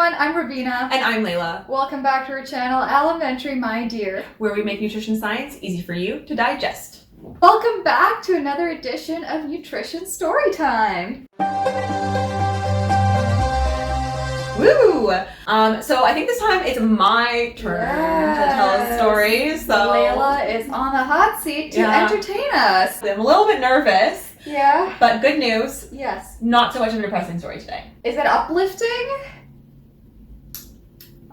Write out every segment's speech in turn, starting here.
everyone, I'm Rabina. And I'm Layla. Welcome back to our channel, Elementary My Dear, where we make nutrition science easy for you to digest. Welcome back to another edition of Nutrition Storytime. Woo! So I think this time it's my turn to tell a story. So Layla is on the hot seat to entertain us. I'm a little bit nervous. Yeah. But good news. Yes. Not so much of a depressing story today. Is it uplifting?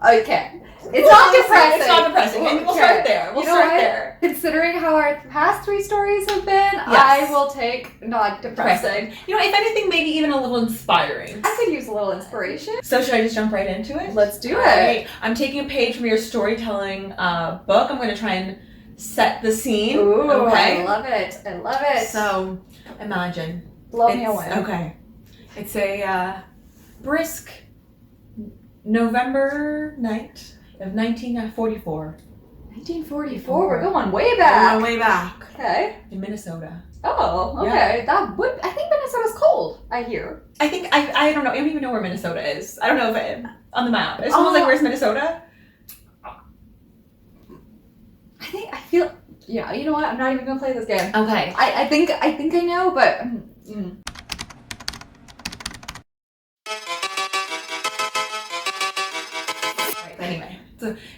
Okay. It's not depressing. It's not depressing. And we'll start there. We'll start there. Considering how our past 3 stories have been, I will take not depressing. You know, if anything, maybe even a little inspiring. I could use a little inspiration. So should I just jump right into it? Let's do it. Right. I'm taking a page from your storytelling book. I'm going to try and set the scene. Ooh, okay. I love it. I love it. So imagine. Blow me away. Okay. It's a brisk November night of 1944. 1944. We're going way back. We're going way back. Okay. In Minnesota. Oh, okay. Yeah. I think Minnesota's cold, I hear. I don't know. I don't even know where Minnesota is. I don't know if it on the map. It's almost like, where's Minnesota? I feel. Yeah, you know what? I'm not even gonna play this game. Okay. I think I know, but. Anyway,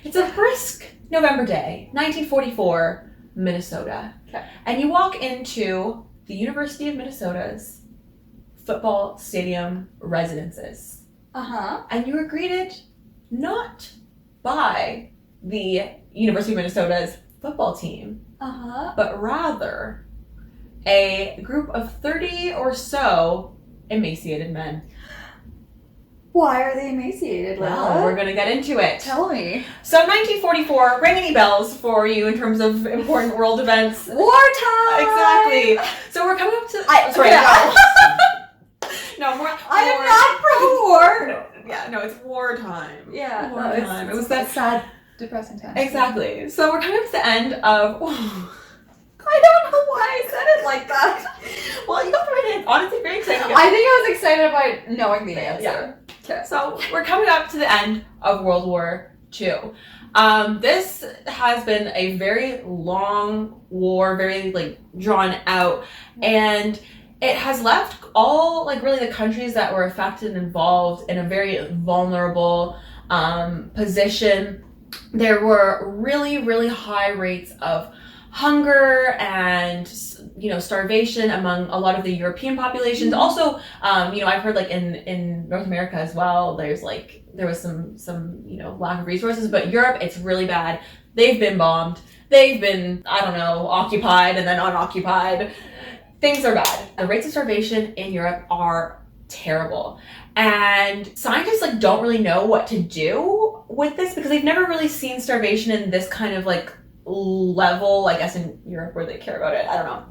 it's a brisk November day, 1944, Minnesota. Okay. And you walk into the University of Minnesota's football stadium residences. Uh-huh. And you are greeted not by the University of Minnesota's football team, Uh-huh. but rather a group of 30 or so emaciated men. Why are they emaciated, Layla? Well, we're going to get into it. Tell me. So 1944, ring any bells for you in terms of important world events? Wartime! Exactly. So we're coming up to... No, more... I am not pro-war. Yeah, no, it's wartime. Yeah. Wartime. It was that sad, depressing time. Exactly. So we're coming up to the end of... I don't know why I said it like that. Well, you got the right answer. Honestly, very excited. I think I was excited about knowing the answer. Yeah. Okay. So we're coming up to the end of World War II. This has been a very long war, very drawn out, and it has left all really the countries that were affected and involved in a very vulnerable position. There were really, really high rates of hunger and starvation among a lot of the European populations. Also, I've heard in North America as well, there was some lack of resources, but Europe, it's really bad. They've been bombed. They've been, occupied and then unoccupied. Things are bad. The rates of starvation in Europe are terrible. And scientists don't really know what to do with this because they've never really seen starvation in this kind of level, I guess, in Europe where they care about it. I don't know.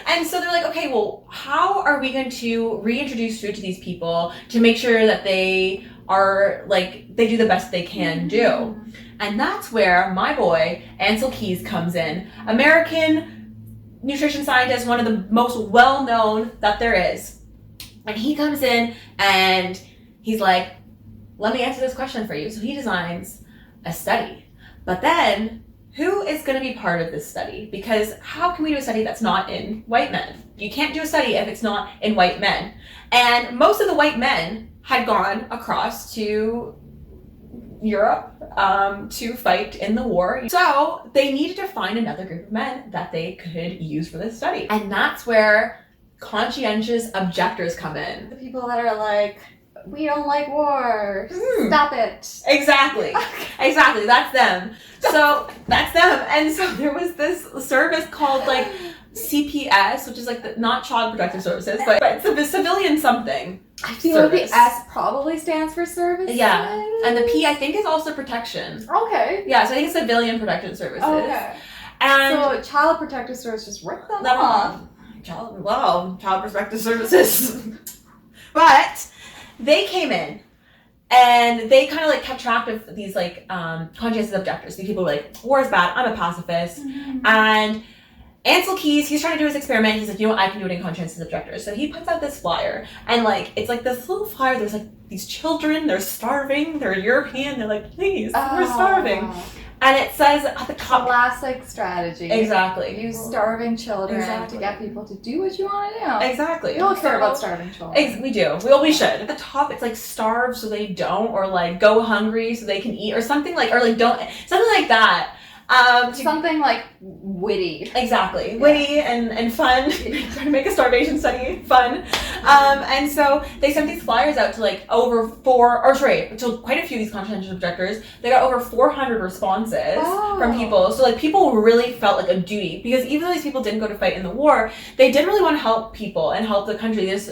And so they're okay, well, how are we going to reintroduce food to these people to make sure that they are they do the best they can do? And that's where my boy Ansel Keys comes in. American nutrition scientist, one of the most well-known that there is. And he comes in and he's like, let me answer this question for you. So he designs a study. But then, who is going to be part of this study? Because how can we do a study that's not in white men? You can't do a study if it's not in white men. And most of the white men had gone across to Europe to fight in the war. So they needed to find another group of men that they could use for this study. And that's where conscientious objectors come in. The people that are we don't like war. Stop it. Exactly. Exactly. That's them. So that's them. And so there was this service called CPS, which is not Child Protective Services, but it's a civilian something. I feel like the S probably stands for service. Yeah. And the P I think is also protection. Okay. Yeah, so I think it's Civilian Protective Services. Okay. And so Child Protective Services just ripped them off. Child Protective Services. But they came in and they kind of kept track of these conscientious objectors. These people were war is bad, I'm a pacifist. And Ansel Keys, he's trying to do his experiment. He's like, you know what, I can do it in conscientious objectors. So he puts out this flyer, and like, it's like this little flyer. There's like these children, they're starving, they're European, they're like, please, we're starving. And it says at the top. Classic strategy. Exactly. Use starving children to get people to do what you want to do. Exactly. We all care about starving children. We do. We should. At the top, it's like starve so they don't, or like go hungry so they can eat, or something like, or like don't, something like that. Something like witty. Exactly. Witty and fun. Trying to make a starvation study fun. And so they sent these flyers out to like to quite a few of these conscientious objectors. They got over 400 responses from people. So like people really felt like a duty, because even though these people didn't go to fight in the war, they did really want to help people and help the country. They just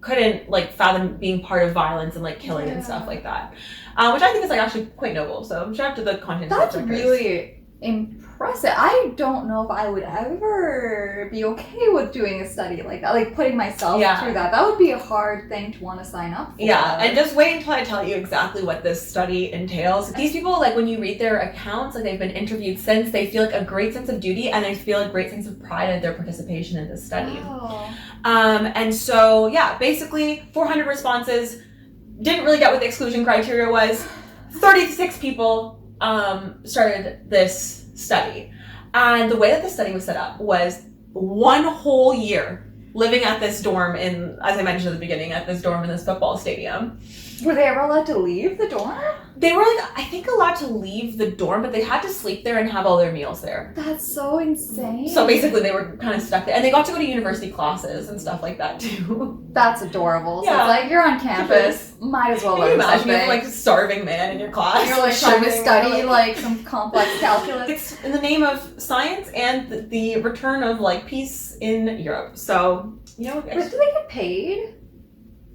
couldn't like fathom being part of violence and like killing and stuff like that. Which I think is like actually quite noble. So shout out to the conscientious objectors. That's really impressive. I don't know if I would ever be okay with doing a study like that, like putting myself through that. That would be a hard thing to want to sign up for. Yeah, and just wait until I tell you exactly what this study entails. These people, like when you read their accounts, like they've been interviewed since, they feel like a great sense of duty, and they feel a great sense of pride in their participation in this study. And so, yeah, basically 400 responses, didn't really get what the exclusion criteria was. 36 people started this study. And the way that the study was set up was 1 whole year living at this dorm in, as I mentioned at the beginning, at this dorm in this football stadium. Were they ever allowed to leave the dorm? They were, like, I think allowed to leave the dorm, but they had to sleep there and have all their meals there. That's so insane. So basically they were kind of stuck there. And they got to go to university classes and stuff like that, too. That's adorable. So it's like, you're on campus, might as well learn something. Can you imagine you have, like, a starving man in your class? You're, like, trying to study, like, some complex calculus. It's in the name of science and the return of, like, peace in Europe. So, you know. But do they get paid?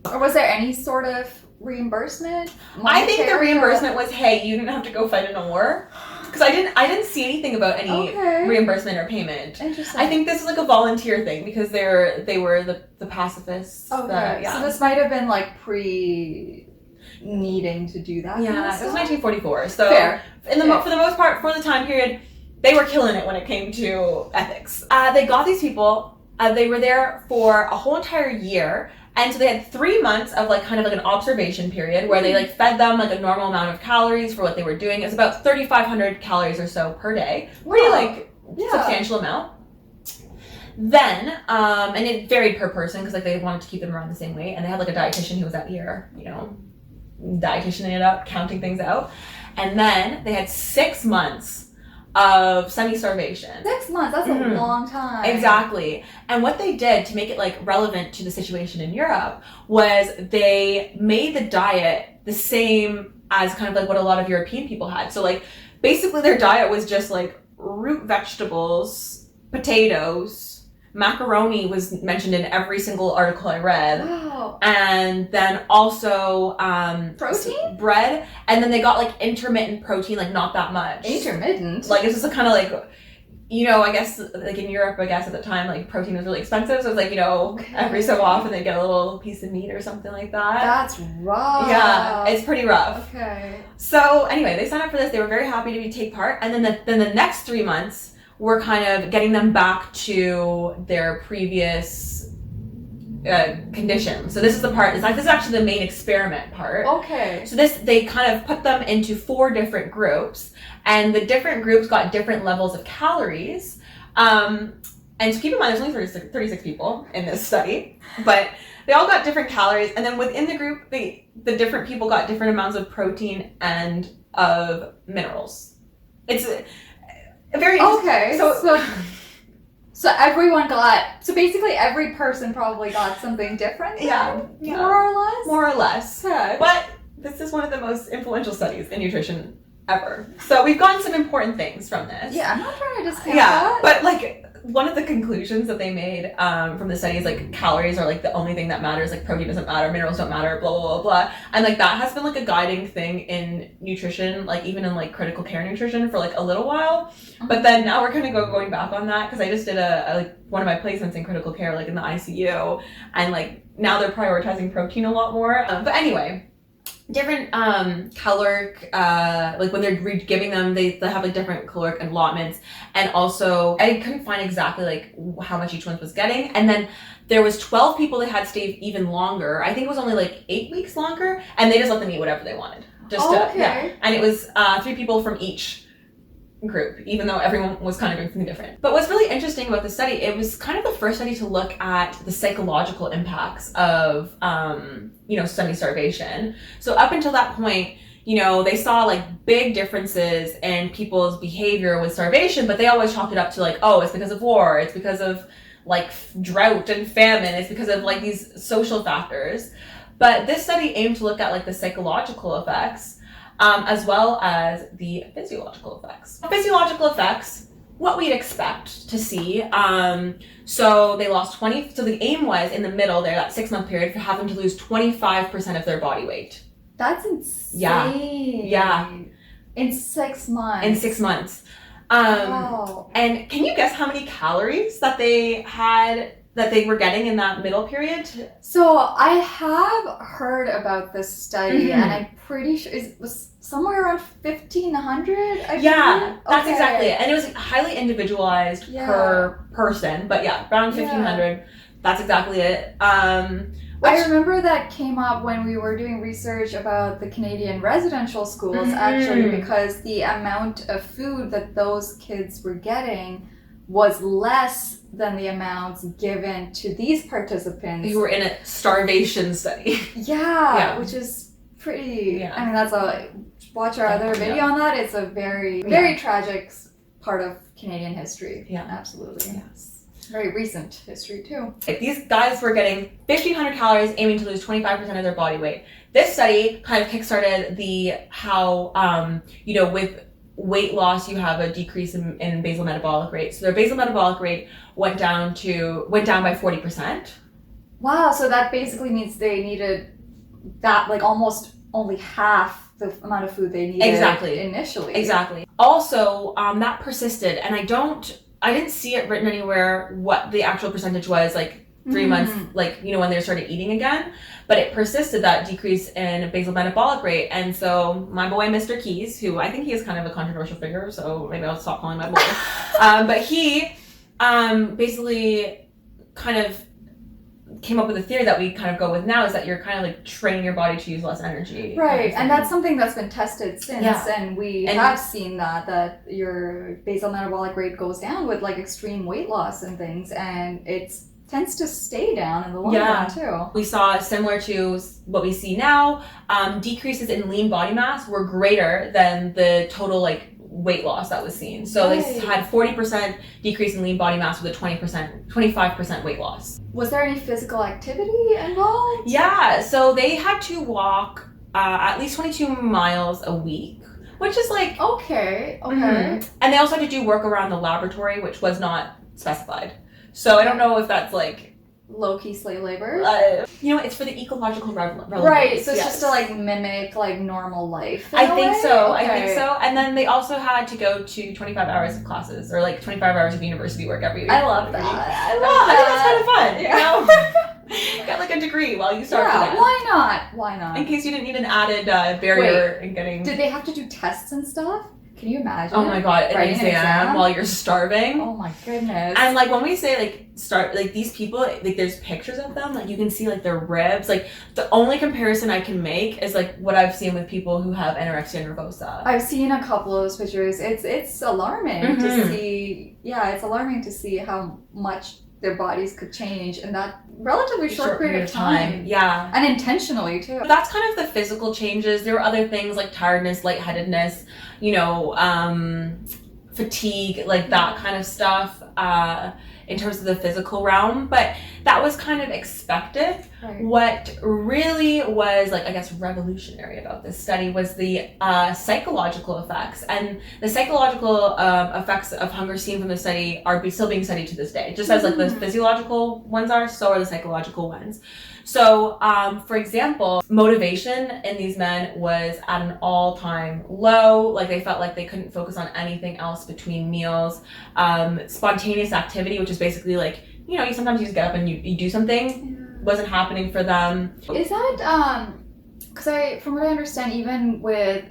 Or was there any sort of reimbursement? I think the reimbursement was, hey, you didn't have to go fight in a war. Because I didn't see anything about any reimbursement or payment. Interesting. I think this is like a volunteer thing because they were the pacifists. Okay. So this might have been like needing to do that. Yeah, it was 1944. So fair. For the most part, for the time period, they were killing it when it came to ethics. They got these people. They were there for a whole entire year. And so they had 3 months of like kind of like an observation period where they like fed them like a normal amount of calories for what they were doing. It was about 3,500 calories or so per day. Pretty substantial amount. Then, and it varied per person because like they wanted to keep them around the same weight. And they had like a dietitian who was out here, dietitianing it up, counting things out. And then they had 6 months of semi-starvation. 6 months, that's a long time. Exactly. And what they did to make it like relevant to the situation in Europe was they made the diet the same as kind of like what a lot of European people had. So like basically their diet was just like root vegetables, potatoes, macaroni was mentioned in every single article I read. Wow. And then also protein? Bread. And then they got like intermittent protein, like not that much. Intermittent? Like it's just a kind of like, I guess like in Europe, at the time, like protein was really expensive. So it's like, every so often they get a little piece of meat or something like that. That's rough. Yeah, it's pretty rough. Okay. So anyway, they signed up for this. They were very happy to take part. And then the next 3 months, we're kind of getting them back to their previous condition. So this is the part, this is actually the main experiment part. Okay. So they kind of put them into 4 different groups, and the different groups got different levels of calories. And so keep in mind, there's only 36 people in this study, but they all got different calories, and then within the group, the different people got different amounts of protein and of minerals. It's very okay. So everyone got. So basically, every person probably got something different. Yeah. More or less. Okay. But this is one of the most influential studies in nutrition ever. So we've gotten some important things from this. Yeah, I'm not trying to discount that. But like one of the conclusions that they made from the study is like calories are like the only thing that matters. Like protein doesn't matter, minerals don't matter, blah blah blah blah. And like that has been like a guiding thing in nutrition, like even in like critical care nutrition for like a little while. But then now we're kind of going back on that because I just did a one of my placements in critical care, like in the ICU, and like now they're prioritizing protein a lot more. But anyway, caloric, like when they're giving them, they have like different caloric allotments. And also I couldn't find exactly like how much each one was getting. And then there was 12 people that had stayed even longer. I think it was only like 8 weeks longer, and they just let them eat whatever they wanted. And it was 3 people from each group, even though everyone was kind of doing something different. But what's really interesting about the study, it was kind of the first study to look at the psychological impacts of semi-starvation. So up until that point, they saw like big differences in people's behavior with starvation, but they always chalked it up to like, oh, it's because of war, it's because of like drought and famine, it's because of like these social factors. But this study aimed to look at like the psychological effects, as well as the physiological effects. Physiological effects, what we'd expect to see. So they lost 20, so the aim was in the middle there, that 6-month period, for having to lose 25% of their body weight. That's insane. Yeah. In 6 months. In 6 months. Wow. And can you guess how many calories that they were getting in that middle period? So I have heard about this study, and I'm pretty sure it was somewhere around 1,500. That's exactly it. And it was highly individualized per person, but around 1,500. That's exactly it. I remember that came up when we were doing research about the Canadian residential schools, actually, because the amount of food that those kids were getting was less than the amounts given to these participants who were in a starvation study. Which is pretty. I mean, watch our other video on that. It's a very, very tragic part of Canadian history. Absolutely. Yes. Very recent history too. These guys were getting 1,500 calories, aiming to lose 25% of their body weight. This study kind of kickstarted how with weight loss, you have a decrease in basal metabolic rate. So their basal metabolic rate went down by 40%. Wow, so that basically means they needed that, like, almost only half the amount of food they needed initially. Exactly. Also, that persisted, and I didn't see it written anywhere what the actual percentage was, like 3 months, like, when they started eating again, but it persisted, that decrease in basal metabolic rate. And so my boy, Mr. Keys, who I think he is kind of a controversial figure, so maybe I'll stop calling my boy, but he basically kind of came up with a theory that we kind of go with now, is that you're kind of like training your body to use less energy. Right, and that's something that's been tested since, and we have seen that your basal metabolic rate goes down with like extreme weight loss and things, and it tends to stay down in the long run too. We saw, similar to what we see now, decreases in lean body mass were greater than the total like weight loss that was seen. So they had 40% decrease in lean body mass with a 25% weight loss. Was there any physical activity involved? Yeah, so they had to walk at least 22 miles a week, which is like... Okay. And they also had to do work around the laboratory, which was not specified. So I don't know if that's like... low-key slave labor? It's for the ecological relevance. Right, so it's just to like mimic like normal life. I think so. And then they also had to go to 25 hours of classes, or like 25 hours of university work every week. I love that. I think that's kind of fun. Get like a degree while you start. Why not? In case you didn't need an added barrier in getting... Did they have to do tests and stuff? Can you imagine? Oh my god, an exam while you're starving. Oh my goodness. And like when we say like these people, like there's pictures of them, like you can see like their ribs. Like the only comparison I can make is like what I've seen with people who have anorexia nervosa. I've seen a couple of those pictures. It's alarming to see. Yeah, it's alarming to see how much their bodies could change in that relatively short period of time. Yeah. And intentionally too. That's kind of the physical changes. There were other things like tiredness, lightheadedness, fatigue, like that kind of stuff in terms of the physical realm. But that was kind of expected. Right. What really was, like, I guess, revolutionary about this study was the psychological effects. And the psychological effects of hunger seen from the study are still being studied to this day. Just as, like, the physiological ones are, so are the psychological ones. So, for example, motivation in these men was at an all-time low. Like, they felt like they couldn't focus on anything else between meals. Spontaneous activity, which is basically, like, you sometimes you just get up and you do something. Wasn't happening for them. Is that because from what I understand, even with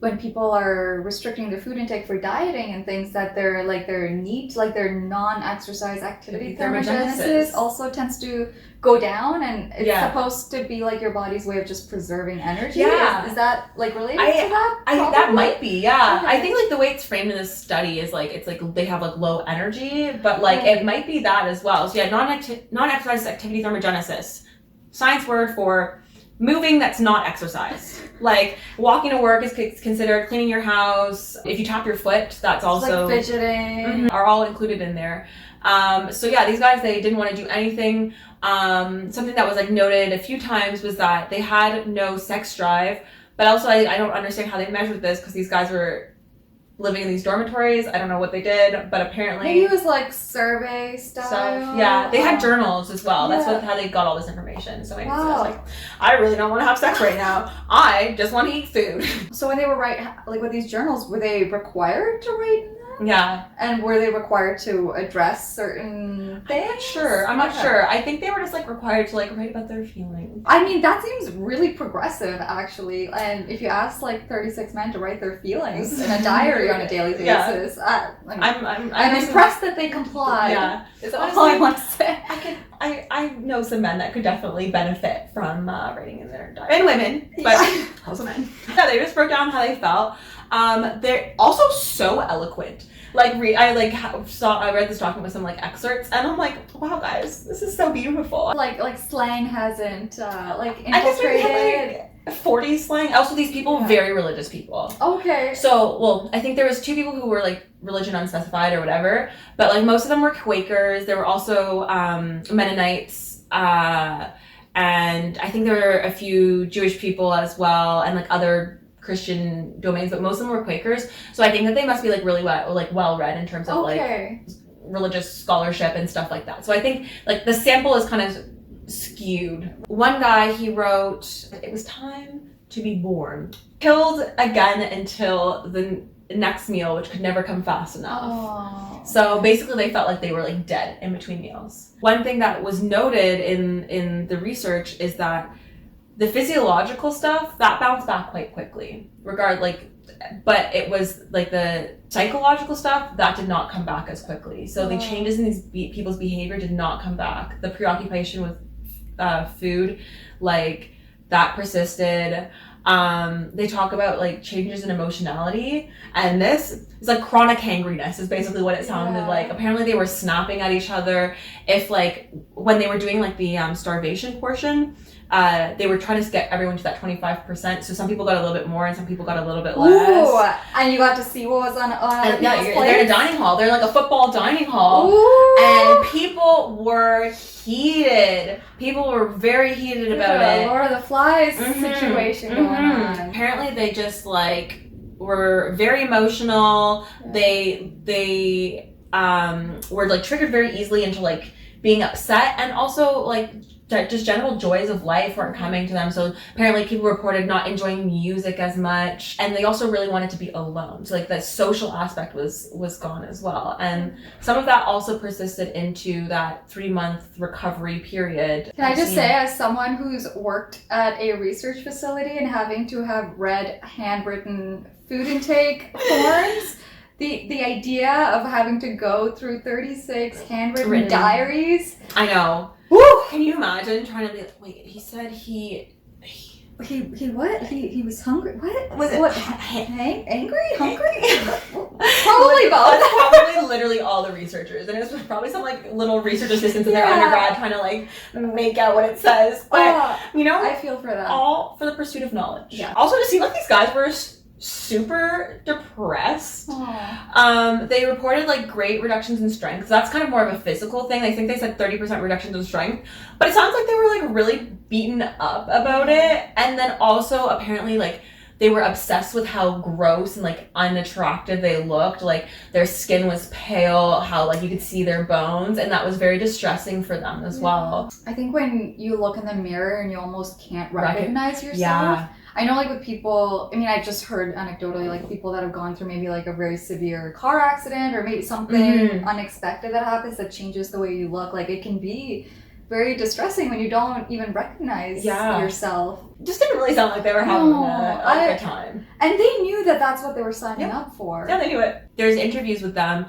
when people are restricting their food intake for dieting and things, that their non-exercise activity thermogenesis also tends to go down, and it's supposed to be like your body's way of just preserving energy. Is that like related to that? That might be, yeah. Okay. I think like the way it's framed in this study is like it's like they have like low energy, but like it might be that as well. So yeah, non-exercise activity thermogenesis, science word for moving that's not exercise. Like walking to work is considered, cleaning your house. If you tap your foot, that's also like fidgeting. Are all included in there. So yeah, these guys, they didn't want to do anything. Something that was like noted a few times was that they had no sex drive, but also I don't understand how they measured this, because these guys were living in these dormitories. I don't know what they did, but apparently maybe it was like survey style. Yeah, they had journals as well. That's how they got all this information. So maybe I was like, I really don't want to have sex right now. I just want to eat food. So when they were with these journals, were they required to write in them? Yeah. And were they required to address certain things? I'm not sure. I think they were just like required to like write about their feelings. I mean, that seems really progressive, actually. And if you ask like 36 men to write their feelings in a diary on a daily basis, I'm impressed that they comply. Yeah, is all I want to say. I know some men that could definitely benefit from writing in their diary, and women, but also men. Yeah, they just broke down how they felt. They're also so eloquent. Like I read this document with some like excerpts, and I'm like, wow, guys, this is so beautiful. Like slang hasn't infiltrated. I guess we had like 40 slang. Also, these people very religious people. Okay. So, I think there was 2 people who were like religion unspecified or whatever, but like most of them were Quakers. There were also Mennonites, and I think there were a few Jewish people as well, and like other Christian domains, but most of them were Quakers. So I think that they must be like really well read in terms of like religious scholarship and stuff like that. So I think like the sample is kind of skewed. One guy, he wrote, it was time to be born, killed again until the next meal, which could never come fast enough. Oh. So basically they felt like they were like dead in between meals. One thing that was noted in the research is that the physiological stuff, that bounced back quite quickly. But it was like the psychological stuff that did not come back as quickly. So the changes in these people's behavior did not come back. The preoccupation with food, like that persisted. They talk about like changes in emotionality, and this is like chronic hangriness is basically what it sounded like. Apparently they were snapping at each other. If like when they were doing like the starvation portion, they were trying to get everyone to that 25%. So some people got a little bit more and some people got a little bit less. Ooh, and you got to see what was on they're in a dining hall. They're like a football dining hall. Ooh. And people were heated. People were very heated about it. Lord of the Flies situation going on. Apparently they just like were very emotional. Yeah. They were like triggered very easily into like being upset, and also like just general joys of life weren't coming to them. So apparently people reported not enjoying music as much, and they also really wanted to be alone. So like the social aspect was gone as well, and some of that also persisted into that 3-month recovery period. Can I just say, as someone who's worked at a research facility and having to have read handwritten food intake forms, the idea of having to go through 36 handwritten diaries. I know. Woo! Can you imagine trying to be like, wait, he said he what? He was hungry. What? Was it? What? Angry? Hungry? Probably both. That's probably literally all the researchers. And it was probably some like little research assistants in their undergrad trying to like make out what it says. But you know, I feel for that. All for the pursuit of knowledge. Yeah. Also, it seemed like these guys were super depressed. They reported like great reductions in strength. So that's kind of more of a physical thing. I think they said 30% reductions in strength, but it sounds like they were like really beaten up about it. And then also apparently like they were obsessed with how gross and like unattractive they looked. Like their skin was pale, how like you could see their bones, and that was very distressing for them as well. I think when you look in the mirror and you almost can't recognize yourself. Yeah. I know, like, with people, I mean, I've just heard anecdotally, like, people that have gone through maybe, like, a very severe car accident or maybe something unexpected that happens that changes the way you look. Like, it can be very distressing when you don't even recognize yourself. Just didn't really sound like they were having a good time. And they knew that that's what they were signing up for. Yeah, they knew it. There's interviews with them.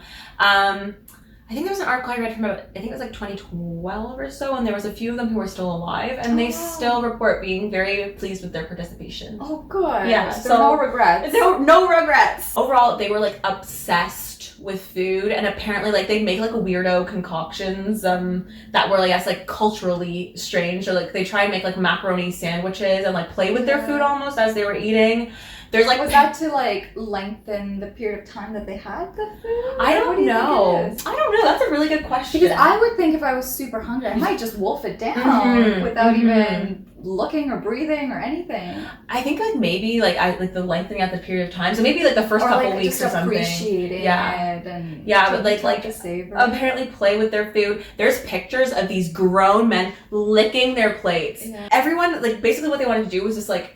I think there was an article I read from about, I think it was like 2012 or so, and there was a few of them who were still alive, and they still report being very pleased with their participation. Oh, good. Yeah, so no regrets. No regrets. Overall, they were like obsessed with food, and apparently like they'd make like weirdo concoctions that were, I guess, like culturally strange, or like they try and make like macaroni sandwiches and like play with their food almost as they were eating. There's like, was that to like lengthen the period of time that they had the food? I don't know. That's a really good question. Because I would think if I was super hungry, I might just wolf it down without even looking or breathing or anything. I think like maybe like the lengthening out the period of time. So maybe like the first couple weeks or something. Appreciating it and but like apparently play with their food. There's pictures of these grown men licking their plates. Yeah. Everyone, like, basically what they wanted to do was just like,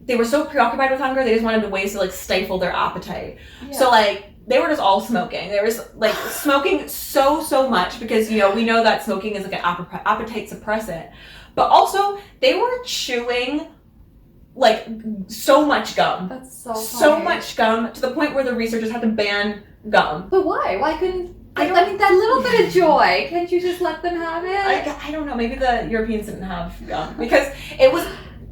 they were so preoccupied with hunger, they just wanted ways to like stifle their appetite. Yeah. So like they were just all smoking. There was like smoking so much because, you know, we know that smoking is like an appetite suppressant. But also they were chewing like so much gum. That's so funny. So much gum to the point where the researchers had to ban gum. But why? Why couldn't I mean, that little bit of joy, can't you just let them have it? I don't know. Maybe the Europeans didn't have gum because it was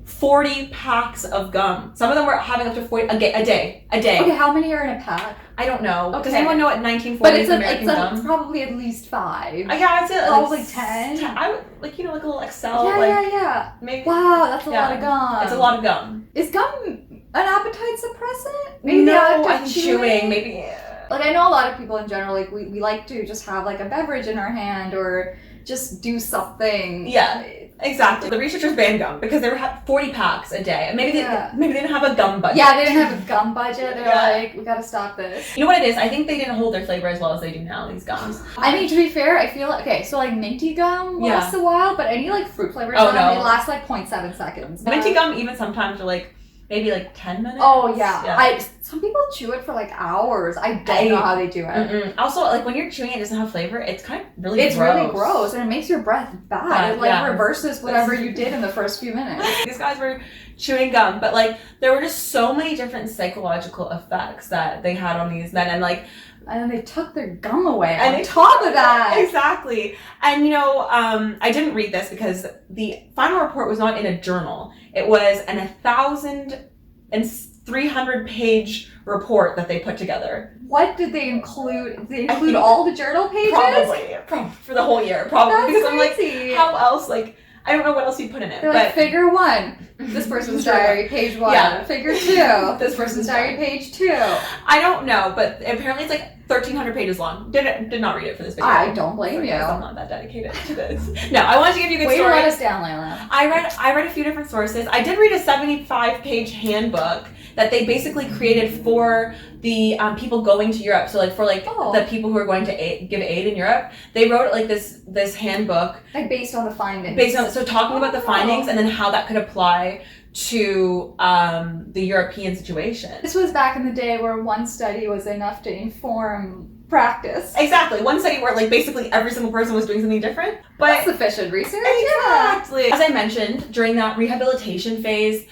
40 packs of gum. Some of them were having up to 40 a day. Okay, how many are in a pack? I don't know. Okay. Does anyone know what 1940s but American gum? It's probably at least 5. Yeah, I'd say probably 10. I would, like, you know, like a little Excel. Yeah. Maybe. Wow, that's a lot of gum. It's a lot of gum. Is gum an appetite suppressant? Maybe no, I think chewing. Maybe. Like, I know a lot of people in general, like, we like to just have like a beverage in our hand or just do something. Yeah. Exactly. The researchers banned gum because they were 40 packs a day. Maybe they didn't have a gum budget. Yeah, they didn't have a gum budget. They're like, we gotta stop this. You know what it is? I think they didn't hold their flavor as well as they do now, these gums. I mean, to be fair, I feel like, okay, so like minty gum lasts a while, but any like fruit flavored gum, it lasts like 0.7 seconds. Minty gum even sometimes are like, maybe like 10 minutes. Oh yeah. Some people chew it for like hours. I don't know how they do it. Also, like when you're chewing it doesn't have flavor, it's kind of really gross. It's really gross and it makes your breath bad. It like reverses whatever you did in the first few minutes. These guys were chewing gum, but like there were just so many different psychological effects that they had on these men, and then they took their gum away on top of that. Exactly. And, you know, I didn't read this because the final report was not in a journal. It was an 1,300-page report that they put together. What did they include? Did they include all the journal pages? Probably. For the whole year. Probably. That's because crazy. I'm like, how else? Like, I don't know what else you put in it. They're like, figure 1, this person's diary, page 1. Yeah. Figure 2, this person's diary, page 2. I don't know, but apparently it's like 1,300 pages long. Did not read it for this video. I don't blame you. I'm not that dedicated to this. No, I wanted to give you a good story. Way to let us down, Layla. I read a few different sources. I did read a 75-page handbook that they basically created for the people going to Europe. So like for the people who are going to give aid in Europe, they wrote like this handbook. Like based on the findings. So talking about the findings and then how that could apply to the European situation. This was back in the day where one study was enough to inform practice. Exactly. One study where like basically every single person was doing something different. But that's sufficient research. Exactly. As I mentioned, during that rehabilitation phase,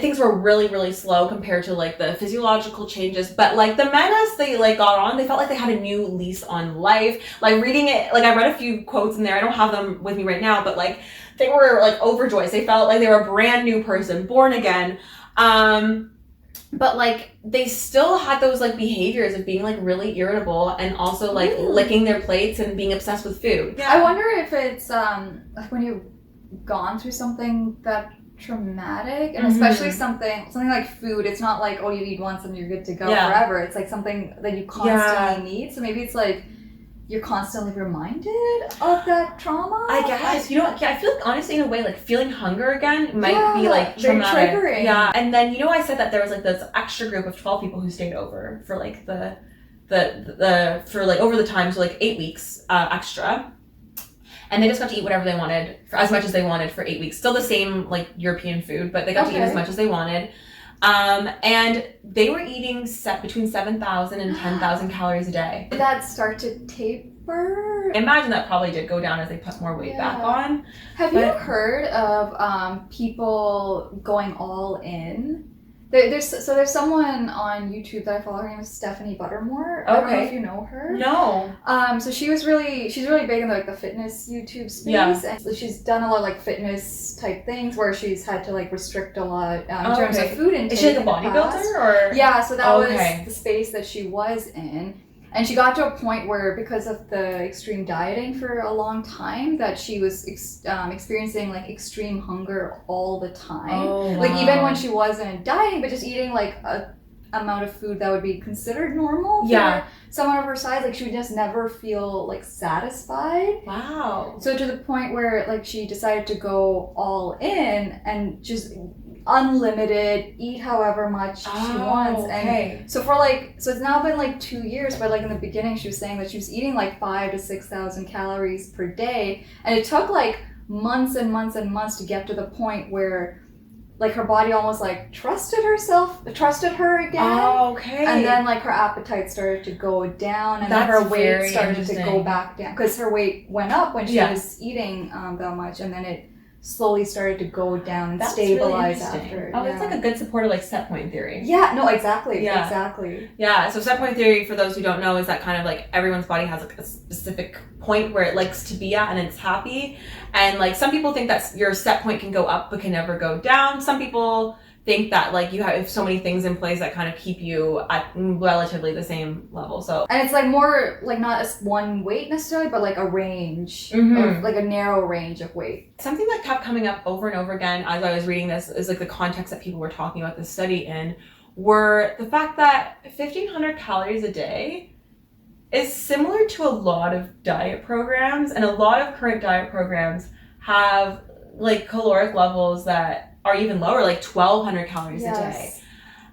things were really, really slow compared to like the physiological changes, but like the men, as they like got on, they felt like they had a new lease on life. Like reading it, like I read a few quotes in there. I don't have them with me right now, but like they were like overjoyed. They felt like they were a brand new person, born again. But like they still had those like behaviors of being like really irritable and also like licking their plates and being obsessed with food. Yeah. I wonder if it's like when you've gone through something that traumatic, and especially something like food, it's not like, oh, you eat once and you're good to go forever. It's like something that you constantly need. So maybe it's like you're constantly reminded of that trauma. I guess. You know, I feel like honestly in a way like feeling hunger again might be like traumatic. Triggering. Yeah. And then you know I said that there was like this extra group of 12 people who stayed over for like the for like over the time, so like 8 weeks extra. And they just got to eat whatever they wanted, for as much as they wanted for 8 weeks. Still the same like European food, but they got to eat as much as they wanted. And they were eating between 7,000 and 10,000 calories a day. Did that start to taper cheaper. Imagine that probably did go down as they put more weight back on. Have you heard of people going all in? There's someone on YouTube that I follow. Her name is Stephanie Buttermore. I don't know if you know her. No. So she's really big in like the fitness YouTube space. Yeah. And so she's done a lot of like fitness type things where she's had to like restrict a lot in terms of food intake. Is she like a bodybuilder or? Yeah. So that was the space that she was in. And she got to a point where, because of the extreme dieting for a long time, that she was experiencing like extreme hunger all the time. Oh, wow. Like even when she wasn't dieting, but just eating like a amount of food that would be considered normal for someone of her size, like she would just never feel like satisfied. Wow. So to the point where like she decided to go all in and just unlimited, eat however much she wants. And so it's now been like 2 years, but like in the beginning she was saying that she was eating like 5,000 to 6,000 calories per day, and it took like months and months and months to get to the point where like her body almost like trusted her again. And then like her appetite started to go down, and then her weight started to go back down, because her weight went up when she was eating that much, and then it slowly started to go down and stabilize after. Oh, it's like a good supporter, like set point theory. Yeah, no, exactly. Yeah. Exactly. Yeah, so set point theory, for those who don't know, is that kind of like everyone's body has like a specific point where it likes to be at and it's happy. And like some people think that your set point can go up but can never go down. Some people think that like you have so many things in place that kind of keep you at relatively the same level. So, and it's like more like not as one weight necessarily, but like a range of like a narrow range of weight. Something that kept coming up over and over again as I was reading this is like the context that people were talking about this study in were the fact that 1,500 calories a day is similar to a lot of diet programs, and a lot of current diet programs have like caloric levels that are even lower, like 1,200 calories a day.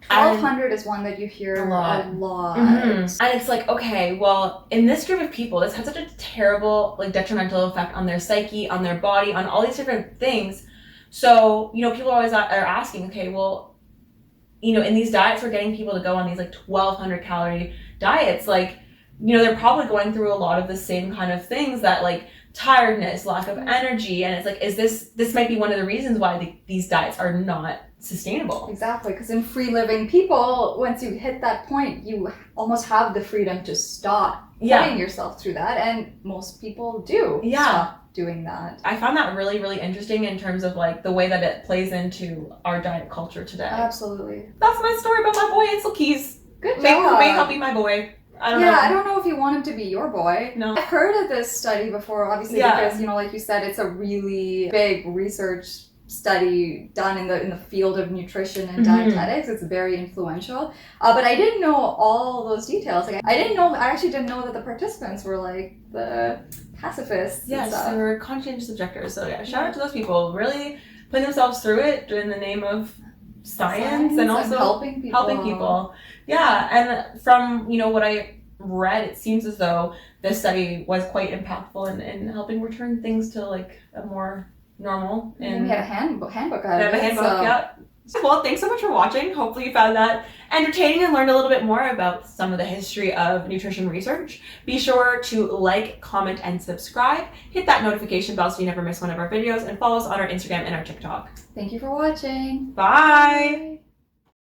1,200 is one that you hear a lot. And it's like, okay, well, in this group of people, this has such a terrible, like detrimental effect on their psyche, on their body, on all these different things. So, you know, people always are asking, okay, well, you know, in these diets, we're getting people to go on these like 1,200 calorie diets. Like, you know, they're probably going through a lot of the same kind of things that like tiredness, lack of energy, and it's like, is this might be one of the reasons why these diets are not sustainable. Exactly, because in free living people, once you hit that point, you almost have the freedom to stop putting yourself through that, and most people do stop doing that. I found that really, really interesting in terms of like the way that it plays into our diet culture today. Absolutely. That's my story about my boy Ansel Keys. Good job. May help be my boy. I don't know if you want him to be your boy. No. I've heard of this study before, obviously, because, you know, like you said, it's a really big research study done in the field of nutrition and dietetics. It's very influential. But I didn't know all those details. Like, I actually didn't know that the participants were like the pacifists. Yes, they were conscientious objectors. So yeah, shout out to those people really putting themselves through it in the name of science and also helping people. Yeah, and from, you know, what I read, it seems as though this study was quite impactful in helping return things to like a more normal. And we had a handbook out of it. Yeah. Well, thanks so much for watching. Hopefully you found that entertaining and learned a little bit more about some of the history of nutrition research. Be sure to like, comment, and subscribe. Hit that notification bell so you never miss one of our videos, and follow us on our Instagram and our TikTok. Thank you for watching. Bye.